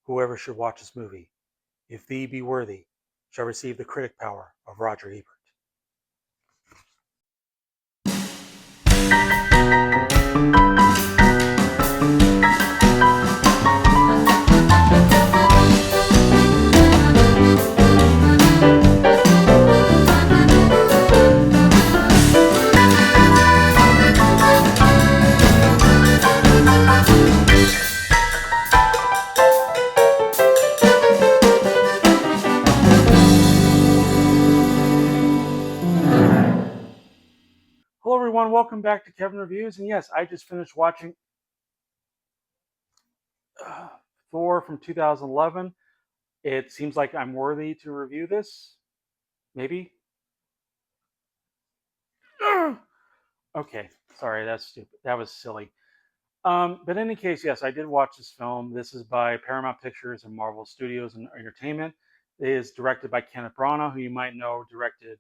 Whoever should watch this movie, if thee be worthy, shall receive the critic power of Roger Ebert. Hello, everyone. Welcome back to Kevin Reviews. And yes, I just finished watching uh, Thor from 2011. It seems like I'm worthy to review this. Maybe. Okay, sorry, that's stupid. That was silly. But in any case, yes, I did watch this film. This is by Paramount Pictures and Marvel Studios and Entertainment. It is directed by Kenneth Branagh, who you might know directed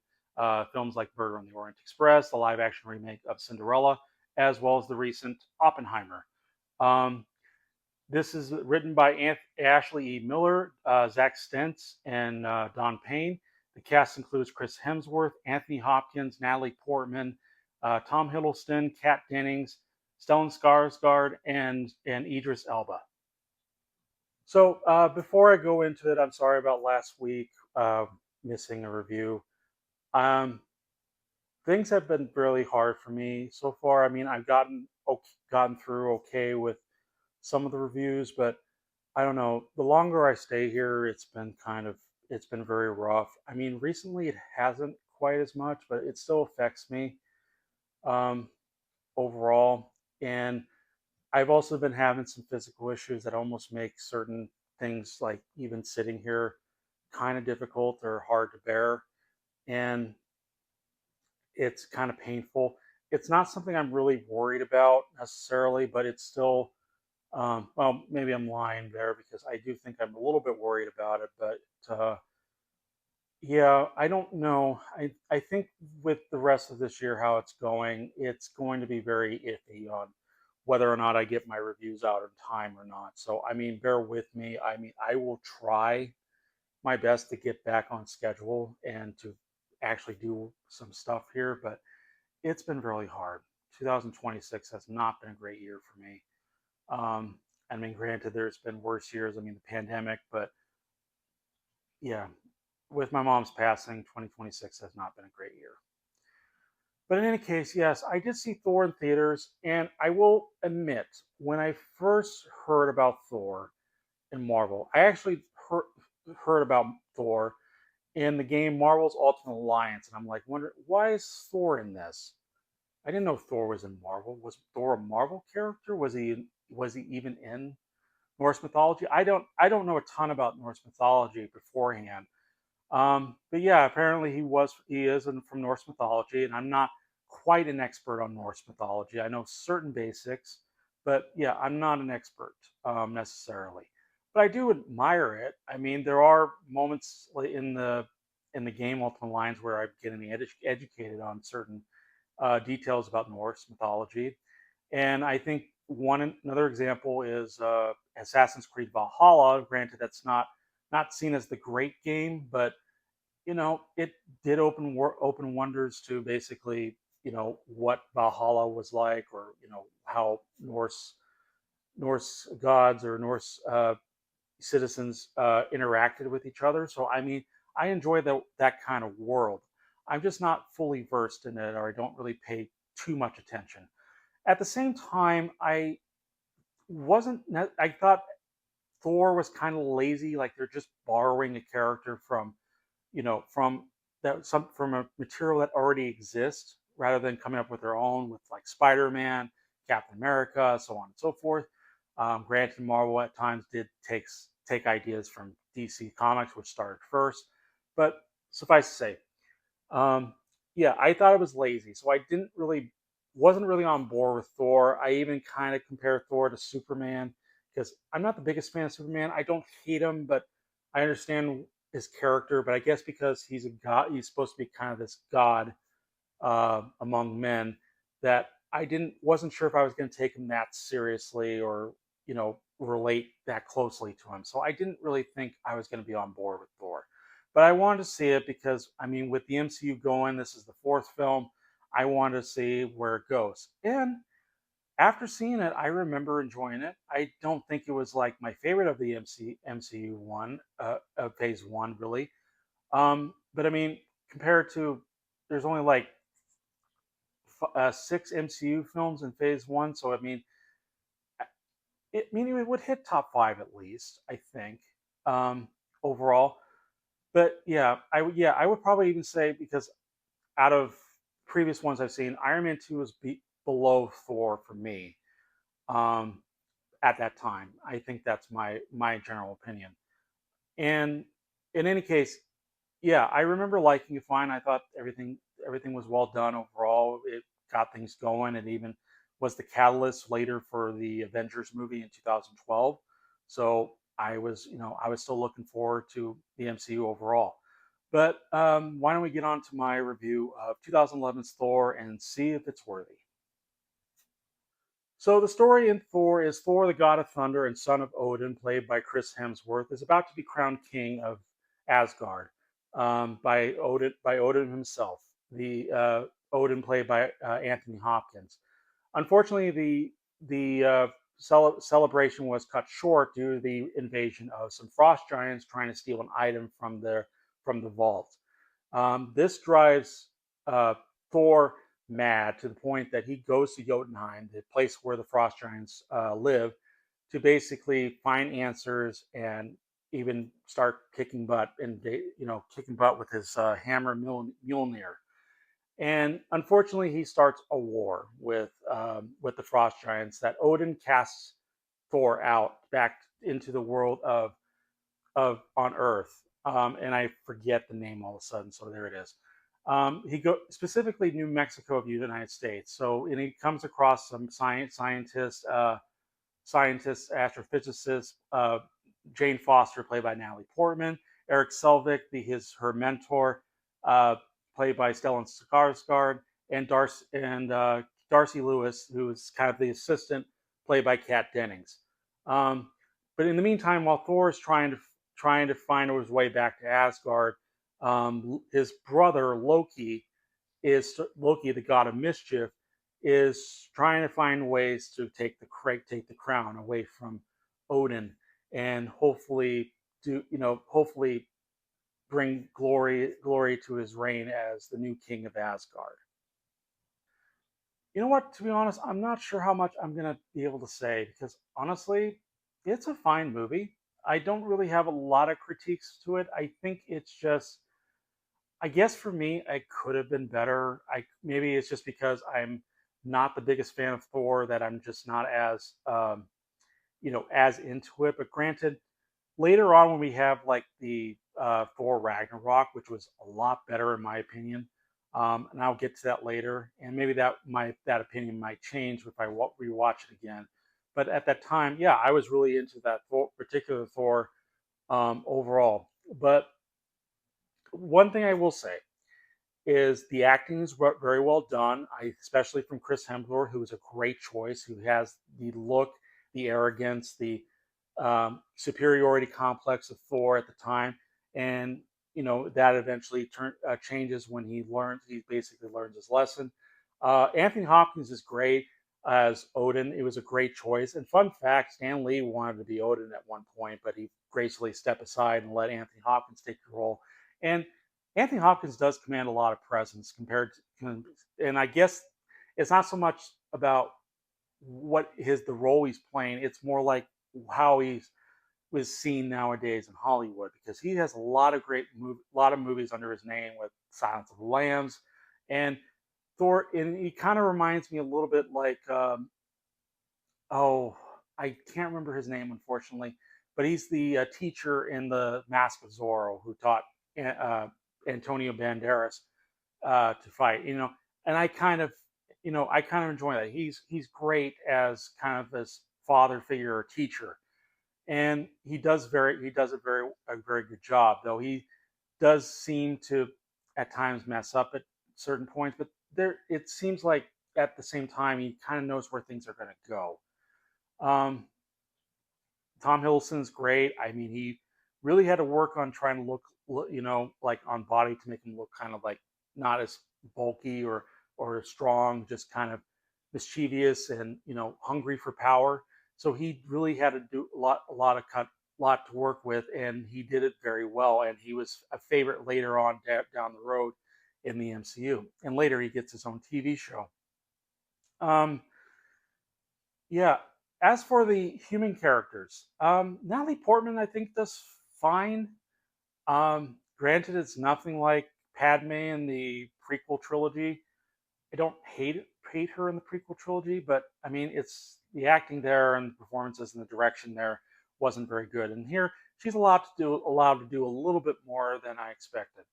films like Murder on the Orient Express, the live-action remake of Cinderella, as well as the recent Oppenheimer. Um, this is written by Ashley E. Miller, Zack Stentz, and Don Payne. The cast includes Chris Hemsworth, Anthony Hopkins, Natalie Portman, Tom Hiddleston, Kat Dennings, Stellan Skarsgard, and Idris Elba. So before I go into it, I'm sorry about last week missing a review. Um, Things have been really hard for me so far. I mean, I've gotten through okay with some of the reviews, but I don't know. The longer I stay here, it's been very rough. I mean, recently it hasn't quite as much, but it still affects me um, overall. And I've also been having some physical issues that almost make certain things, like even sitting here, kind of difficult or hard to bear. And it's kind of painful. It's not something I'm really worried about necessarily, but it's still, well, maybe I'm lying there because I do think I'm a little bit worried about it. But yeah, I don't know. I think with the rest of this year, how it's going to be very iffy on whether or not I get my reviews out in time or not. So, I mean, bear with me. I mean, I will try my best to get back on schedule and to actually do some stuff here, but it's been really hard. 2026 has not been a great year for me. Um, I mean, granted, there's been worse years. I mean, the pandemic, but yeah, with my mom's passing, 2026 has not been a great year. But in any case, yes, I did see Thor in theaters, and I will admit, when I first heard about Thor in Marvel, I actually heard about Thor in the game Marvel's Ultimate Alliance, and I'm like, wonder why is Thor in this? I didn't know Thor was in Marvel. Was Thor a Marvel character? Was he even in Norse mythology? I don't know a ton about Norse mythology beforehand. But yeah, apparently he is from Norse mythology, and I'm not quite an expert on Norse mythology. I know certain basics, but yeah, I'm not an expert necessarily. But I do admire it. I mean, there are moments in the game Ultimate Alliance where I'm getting educated on certain details about Norse mythology, and I think another example is Assassin's Creed Valhalla. Granted, that's not seen as the great game, but it did open wonders to basically what Valhalla was like, or how Norse gods or Norse citizens interacted with each other. So I mean, I enjoy that kind of world. I'm just not fully versed in it, or I don't really pay too much attention. At the same time, wasn't. I thought Thor was kind of lazy, like they're just borrowing a character from from a material that already exists, rather than coming up with their own with like Spider-Man, Captain America, so on and so forth. Granted, Marvel at times did take ideas from DC Comics, which started first, but suffice to say, um, yeah, I thought it was lazy, so I didn't really wasn't really on board with Thor. I even kind of compare Thor to Superman because I'm not the biggest fan of Superman. I don't hate him, but I understand his character. But I guess because he's a god, he's supposed to be kind of this god among men, that I didn't wasn't sure if I was going to take him that seriously, or relate that closely to him. So I didn't really think I was going to be on board with Thor. But I wanted to see it because, I mean, with the MCU going, this is the fourth film. I wanted to see where it goes. And after seeing it, I remember enjoying it. I don't think it was like my favorite of the MCU one, of phase one, really. But I mean, compared to, there's only like six MCU films in phase one. So, I mean, it would hit top five at least, I think, um, overall. But yeah, I would probably even say, because out of previous ones I've seen, Iron Man 2 was below Thor for me, um, at that time. I think that's my general opinion. And in any case, yeah, I remember liking it fine. I thought everything was well done overall. It got things going. It even was the catalyst later for the Avengers movie in 2012. So I was still looking forward to the MCU overall. But why don't we get on to my review of 2011's Thor and see if it's worthy? So the story in Thor is Thor, the god of thunder and son of Odin, played by Chris Hemsworth, is about to be crowned king of Asgard, by Odin himself. The Odin played by Anthony Hopkins. Unfortunately, the celebration was cut short due to the invasion of some frost giants trying to steal an item from the vault. This drives Thor mad to the point that he goes to Jotunheim, the place where the frost giants live, to basically find answers and even start kicking butt and kicking butt with his hammer Mjolnir. And unfortunately, he starts a war with the frost giants that Odin casts Thor out back into the world of on Earth. And I forget the name all of a sudden, so there it is. He go specifically New Mexico of the United States. So, and he comes across some scientists, astrophysicists, Jane Foster, played by Natalie Portman, Eric Selvig, her mentor, uh, played by Stellan Skarsgard, and Darcy Lewis, who is kind of the assistant, played by Kat Dennings. Um, but in the meantime, while Thor is trying to find his way back to Asgard, his brother Loki, the god of mischief, is trying to find ways to take the crown away from Odin, and hopefully bring glory to his reign as the new king of Asgard. You know what? To be honest, I'm not sure how much I'm gonna be able to say, because honestly, it's a fine movie. I don't really have a lot of critiques to it. I think it's just, I guess for me, I could have been better. I maybe it's just because I'm not the biggest fan of Thor, that I'm just not as into it. But granted, later on when we have like the Thor Ragnarok, which was a lot better in my opinion, and I'll get to that later, and maybe that opinion might change if I rewatch it again. But at that time, yeah, I was really into that particular Thor overall. But one thing I will say is the acting is very well done. Especially from Chris Hemsworth, who is a great choice, who has the look, the arrogance, the superiority complex of Thor at the time, and that eventually changes when he basically learns his lesson. Anthony Hopkins is great as Odin. It was a great choice. And fun fact: Stan Lee wanted to be Odin at one point, but he gracefully stepped aside and let Anthony Hopkins take the role. And Anthony Hopkins does command a lot of presence compared to, and I guess it's not so much about the role he's playing. It's more like how he was seen nowadays in Hollywood, because he has a lot of movies under his name, with Silence of the Lambs and Thor. And he kind of reminds me a little bit like, oh, I can't remember his name, unfortunately, but he's the teacher in the Mask of Zorro who taught uh, Antonio Banderas to fight. And I kind of enjoy that. He's great as kind of this father figure or teacher, and he does a very good job. Though he does seem to at times mess up at certain points, but it seems like at the same time he kind of knows where things are going to go. Um, Tom Hiddleston's great. I mean, he really had to work on trying to like on body to make him look kind of like not as bulky or strong, just kind of mischievous and hungry for power. So he really had to do a lot to work with, and he did it very well. And he was a favorite later on down the road in the MCU. And later he gets his own TV show. Um, yeah. As for the human characters, Natalie Portman, I think, does fine. Granted, it's nothing like Padme in the prequel trilogy. I don't hate her in the prequel trilogy, but I mean, it's the acting there and the performances and the direction there wasn't very good. And here, she's allowed to do a little bit more than I expected.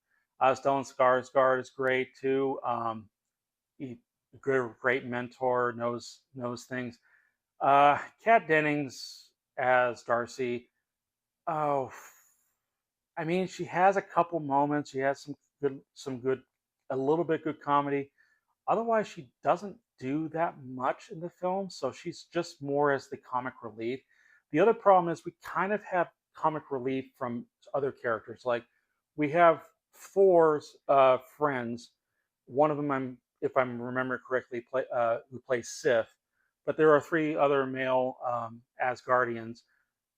Stellan Skarsgard is great too. He great mentor, knows things. Kat Dennings as Darcy. Oh, I mean, she has a couple moments. She has some good, a little bit good comedy. Otherwise, she doesn't do that much in the film, so she's just more as the comic relief. The other problem is we kind of have comic relief from other characters. Like we have Thor's friends. One of them, if I'm remembering correctly, who plays Sif. But there are three other male Asgardians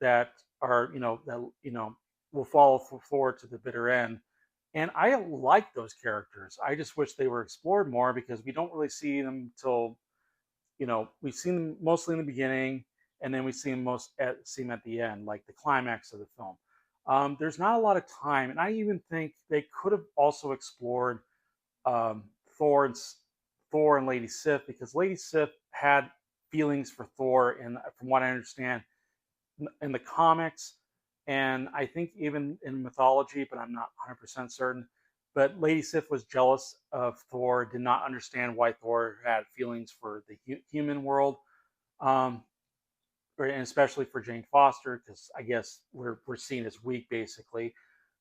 that are, will follow Thor to the bitter end. And I like those characters. I just wish they were explored more because we don't really see them till, we've seen them mostly in the beginning, and then we see them at the end, like the climax of the film. There's not a lot of time, and I even think they could have also explored um, Thor and Thor and Lady Sif, because Lady Sif had feelings for Thor, and from what I understand, in the comics, and I think even in mythology, but I'm not 100% certain. But Lady Sif was jealous of Thor, did not understand why Thor had feelings for the human world, um, and especially for Jane Foster, because I guess we're seen as weak, basically.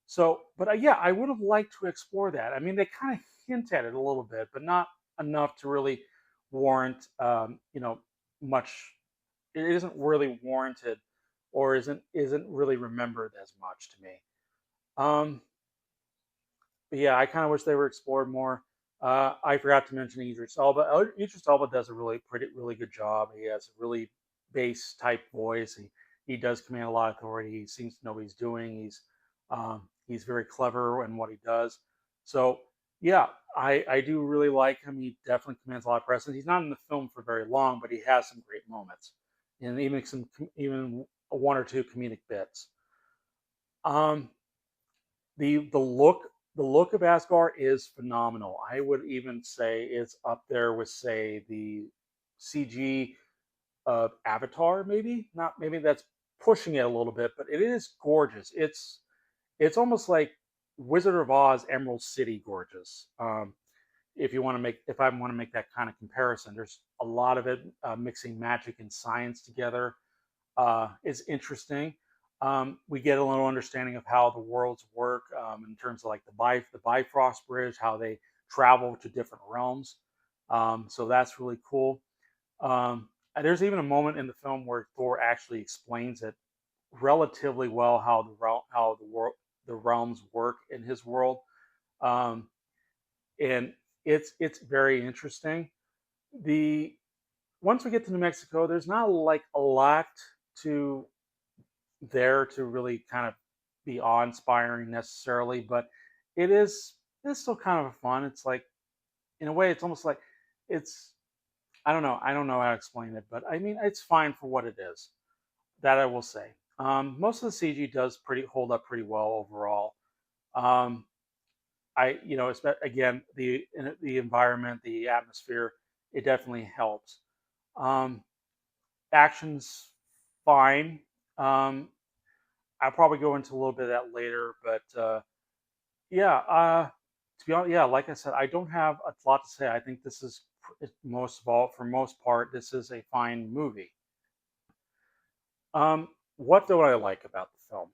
So, but yeah, I would have liked to explore that. I mean, they kind of hint at it a little bit, but not enough to really warrant, much. It isn't really warranted, or isn't really remembered as much to me. Um, but yeah, I kind of wish they were explored more. I forgot to mention Idris Elba. Idris Elba does a really good job. He has a really bass type voice. He does command a lot of authority. He seems to know what he's doing. He's very clever in what he does. So yeah, I do really like him. He definitely commands a lot of presence. He's not in the film for very long, but he has some great moments, and even one or two comedic bits. Um, the look of Asgard is phenomenal. I would even say it's up there with, say, the CG of Avatar. Maybe not. Maybe that's pushing it a little bit, but it is gorgeous. It's almost like Wizard of Oz, Emerald City gorgeous. If I want to make that kind of comparison, there's a lot of it mixing magic and science together is interesting. We get a little understanding of how the worlds work in terms of like the Bifrost Bridge, how they travel to different realms. So that's really cool. And there's even a moment in the film where Thor actually explains it relatively well, how the realms work in his world, um, and it's very interesting. The Once we get to New Mexico, there's not like a lot to there to really kind of be awe-inspiring necessarily, but it's still kind of fun. It's like, in a way, it's almost like it's I don't know how to explain it, but I mean it's fine for what it is. That I will say. Most of the CG does pretty hold up pretty well overall. Um, again, the environment, the atmosphere, it definitely helps. Um, Action's fine. Um, I'll probably go into a little bit of that later, but yeah, to be honest, yeah, like I said, I don't have a lot to say. I think this is most of all, for most part, this is a fine movie. What do I like about the film?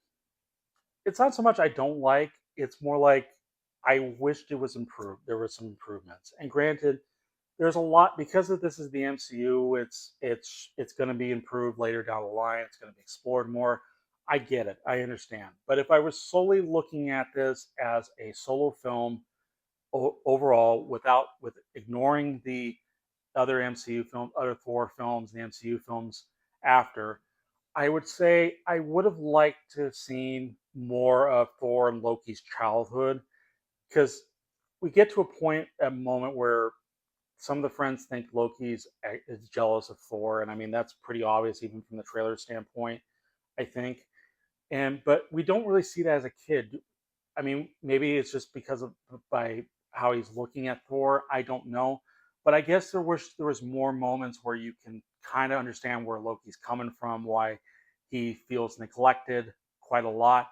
It's not so much I don't like; it's more like I wished it was improved. There were some improvements, and granted, there's a lot because of this is the MCU. It's going to be improved later down the line. It's going to be explored more. I get it. I understand. But if I was solely looking at this as a solo film overall, with ignoring the other MCU film, other Thor films, the MCU films after, I would say I would have liked to have seen more of Thor and Loki's childhood because we get to a moment where some of the friends think Loki's is jealous of Thor, and I mean that's pretty obvious even from the trailer standpoint. I think, and but we don't really see that as a kid. I mean, maybe it's just because of by how he's looking at Thor. I don't know, but I guess there was more moments where you can kind of understand where Loki's coming from, why he feels neglected quite a lot,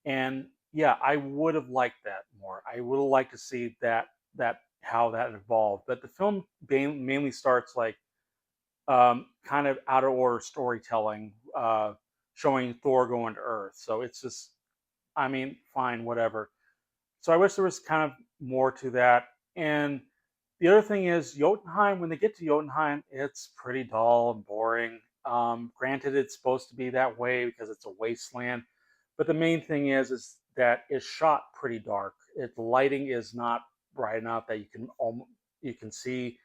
and yeah, I would have liked that more. I would have liked to see that how that evolved. But the film mainly starts like kind of out of order storytelling, showing Thor going to Earth. So it's just, I mean, fine, whatever. So I wish there was kind of more to that. And the other thing is Jotunheim. When they get to Jotunheim, it's pretty dull and boring. Granted, it's supposed to be that way because it's a wasteland, but the main thing is that it's shot pretty dark. The lighting is not bright enough that you can see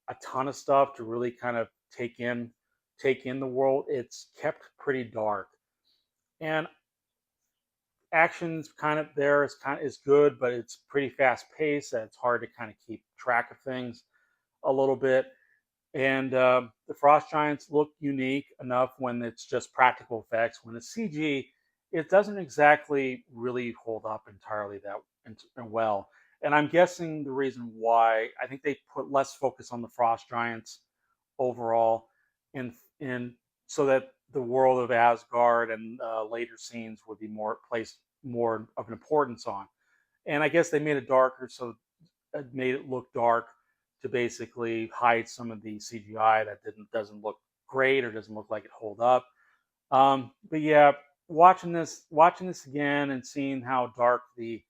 a ton of stuff to really kind of take in the world. It's kept pretty dark, and action's kind of there is good, but it's pretty fast paced. And it's hard to kind of keep track of things a little bit. And the frost giants look unique enough when it's just practical effects. When it's CG, it doesn't exactly really hold up entirely that well. And I'm guessing the reason why I think they put less focus on the frost giants overall, in so that the world of Asgard and later scenes would be more placed more of an importance on. And I guess they made it darker, so it made it look dark to basically hide some of the CGI that doesn't look great or doesn't look like it hold up. But yeah, watching this again and seeing how dark the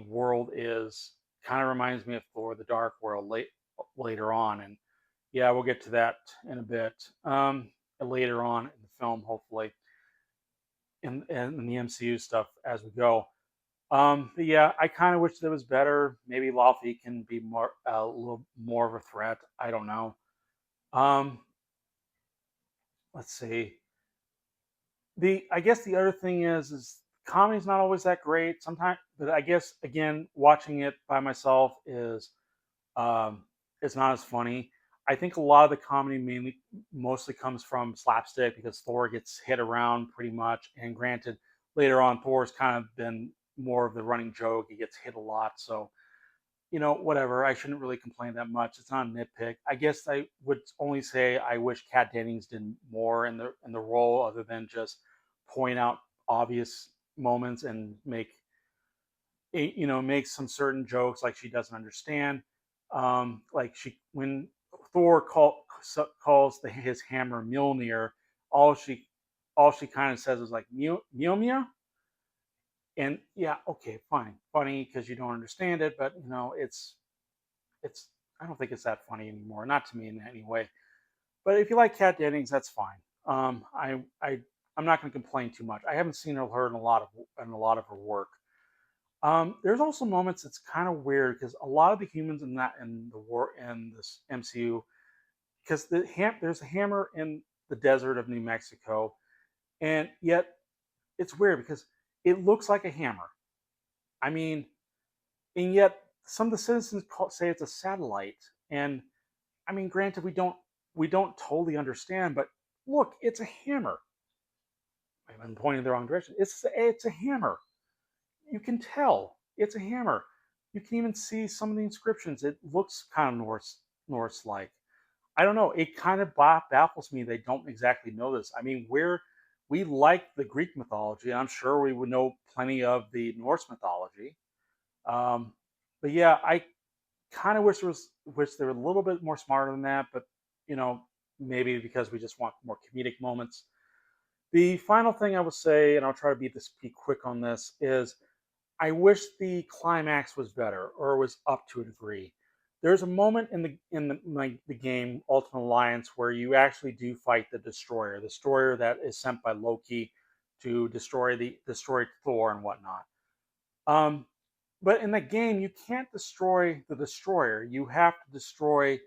world is kind of reminds me of Thor: The Dark World later on, and yeah, we'll get to that in a bit later on in the film, hopefully, in the MCU stuff as we go. But yeah, I kind of wish that it was better. Maybe Laufey can be a little more of a threat. I don't know. Um, let's see. The I guess the other thing is comedy's not always that great sometimes. But I guess again, watching it by myself is um, it's not as funny. I think a lot of the comedy mostly comes from slapstick because Thor gets hit around pretty much. And granted, later on, Thor's kind of been more of the running joke. He gets hit a lot, so whatever. I shouldn't really complain that much. It's not a nitpick. I guess I would only say I wish Kat Dennings did more in the role other than just point out obvious moments and make some certain jokes like she doesn't understand. Like when Thor calls his hammer Mjolnir, all she all she kind of says is like Mjolnir, and yeah, okay, fine, funny because you don't understand it, but it's I don't think it's that funny anymore, not to me in any way. But if you like Kat Dennings, that's fine. I'm not going to complain too much. I haven't seen her in a lot of her work. There's also moments that's kind of weird because a lot of the humans in the war in this MCU, because there's a hammer in the desert of New Mexico, and yet it's weird because it looks like a hammer. I mean, and yet some of the citizens say it's a satellite, and I mean, granted, we don't totally understand, but look, it's a hammer. I'm pointing in the wrong direction. It's a hammer. You can tell it's a hammer. You can even see some of the inscriptions. It looks kind of Norse like. I don't know. It kind of baffles me they don't exactly know this. I mean, we like the Greek mythology. I'm sure we would know plenty of the Norse mythology. Um, but yeah, I kind of wish they were a little bit more smarter than that. But you know, maybe because we just want more comedic moments. The final thing I will say, and I'll try to be quick on this, is I wish the climax was better or was up to a degree. there's a moment in the game Ultimate Alliance where you actually do fight the destroyer that is sent by Loki to destroy Thor and whatnot. Um, but in the game, you can't destroy the destroyer. You have to destroy.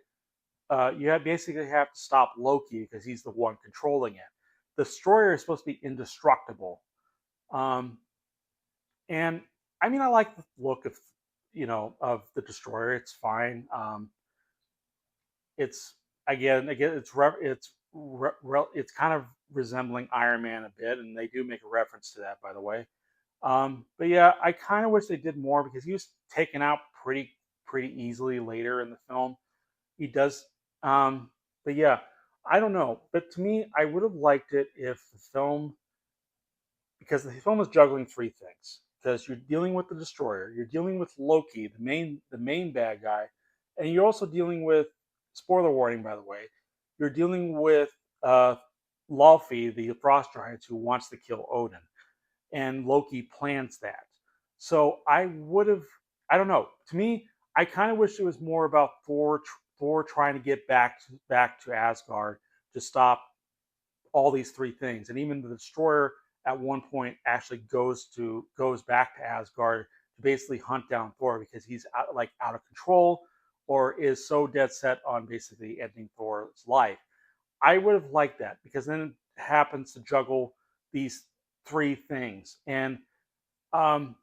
Basically have to stop Loki because he's the one controlling it. The destroyer is supposed to be indestructible. Um, and I mean, I like the look of of the destroyer. It's fine. It's again, it's kind of resembling Iron Man a bit, and they do make a reference to that, by the way. But yeah, I kind of wish they did more because he was taken out pretty easily later in the film. He does, um, but yeah, I don't know. But to me, I would have liked it if the film, because the film is juggling three things. Because you're dealing with the destroyer, you're dealing with Loki, the main bad guy, and you're also dealing with, spoiler warning by the way, you're dealing with uh, Laufey, the frost giant who wants to kill Odin, and Loki plans that. So I would have, I don't know. To me, I kind of wish it was more about Thor trying to get back to Asgard to stop all these three things, and even the destroyer at one point actually goes back to Asgard to basically hunt down Thor because he's out of control or is so dead set on basically ending Thor's life. I would have liked that because then it happens to juggle these three things. Um,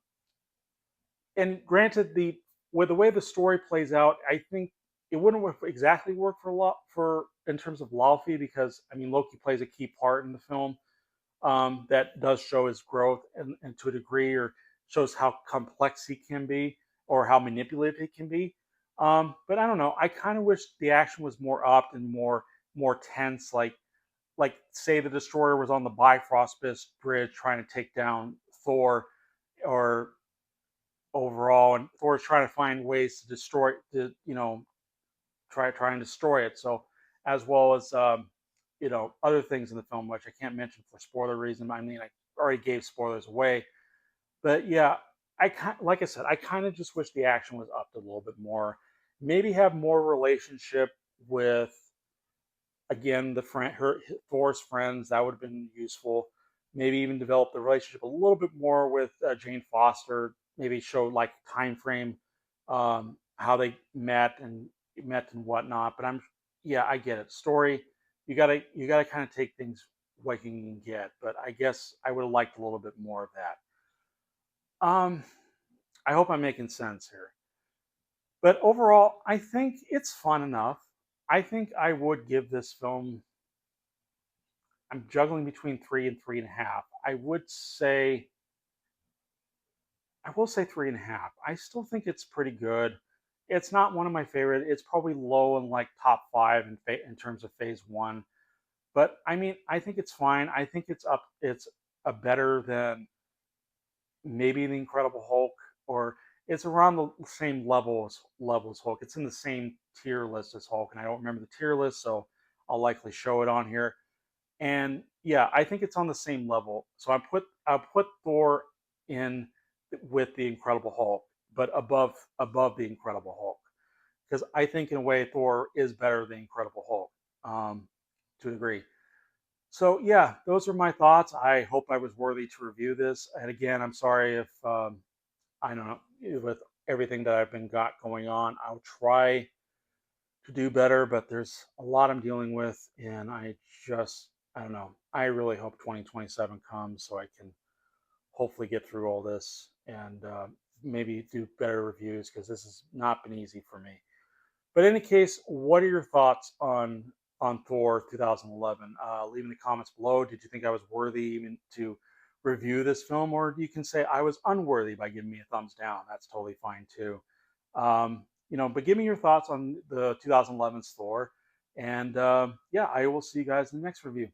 and granted, the with the way the story plays out, I think it wouldn't exactly work for in terms of Laufey because I mean Loki plays a key part in the film that does show his growth and to a degree, or shows how complex he can be or how manipulative he can be. But I don't know. I kind of wish the action was more up and more tense. Like say the destroyer was on the Bifrost bridge trying to take down Thor, or overall, and Thor's trying to find ways to destroy try and destroy it. So as well as other things in the film which I can't mention for spoiler reason. I mean, I already gave spoilers away, but yeah, like I said, I kind of just wish the action was upped a little bit more. Maybe have more relationship with, again, the friend her Thor's friends. That would have been useful. Maybe even develop the relationship a little bit more with Jane Foster. Maybe show like time frame, how they met and whatnot. But yeah, I get it. Story, you gotta kind of take things what you can get. But I guess I would have liked a little bit more of that. I hope I'm making sense here. But overall, I think it's fun enough. I think I would give this film, I'm juggling between 3 and 3.5. I will say 3.5. I still think it's pretty good. It's not one of my favorite. It's probably low in like top five in terms of phase one. But I mean, I think it's fine. I think it's up. It's a better than maybe the Incredible Hulk, or it's around the same level as Hulk. It's in the same tier list as Hulk, and I don't remember the tier list, so I'll likely show it on here. And yeah, I think it's on the same level. So I put Thor in with the Incredible Hulk, but above the Incredible Hulk, because I think in a way Thor is better than the Incredible Hulk, to a degree. So yeah, those are my thoughts. I hope I was worthy to review this. And again, I'm sorry if I don't know, with everything that I've been got going on. I'll try to do better, but there's a lot I'm dealing with, and I don't know. I really hope 2027 comes so I can hopefully get through all this and maybe do better reviews because this has not been easy for me. But in any case, what are your thoughts on Thor 2011? Leave in the comments below. Did you think I was worthy even to review this film, or you can say I was unworthy by giving me a thumbs down? That's totally fine too. But give me your thoughts on the 2011's Thor, and yeah, I will see you guys in the next review.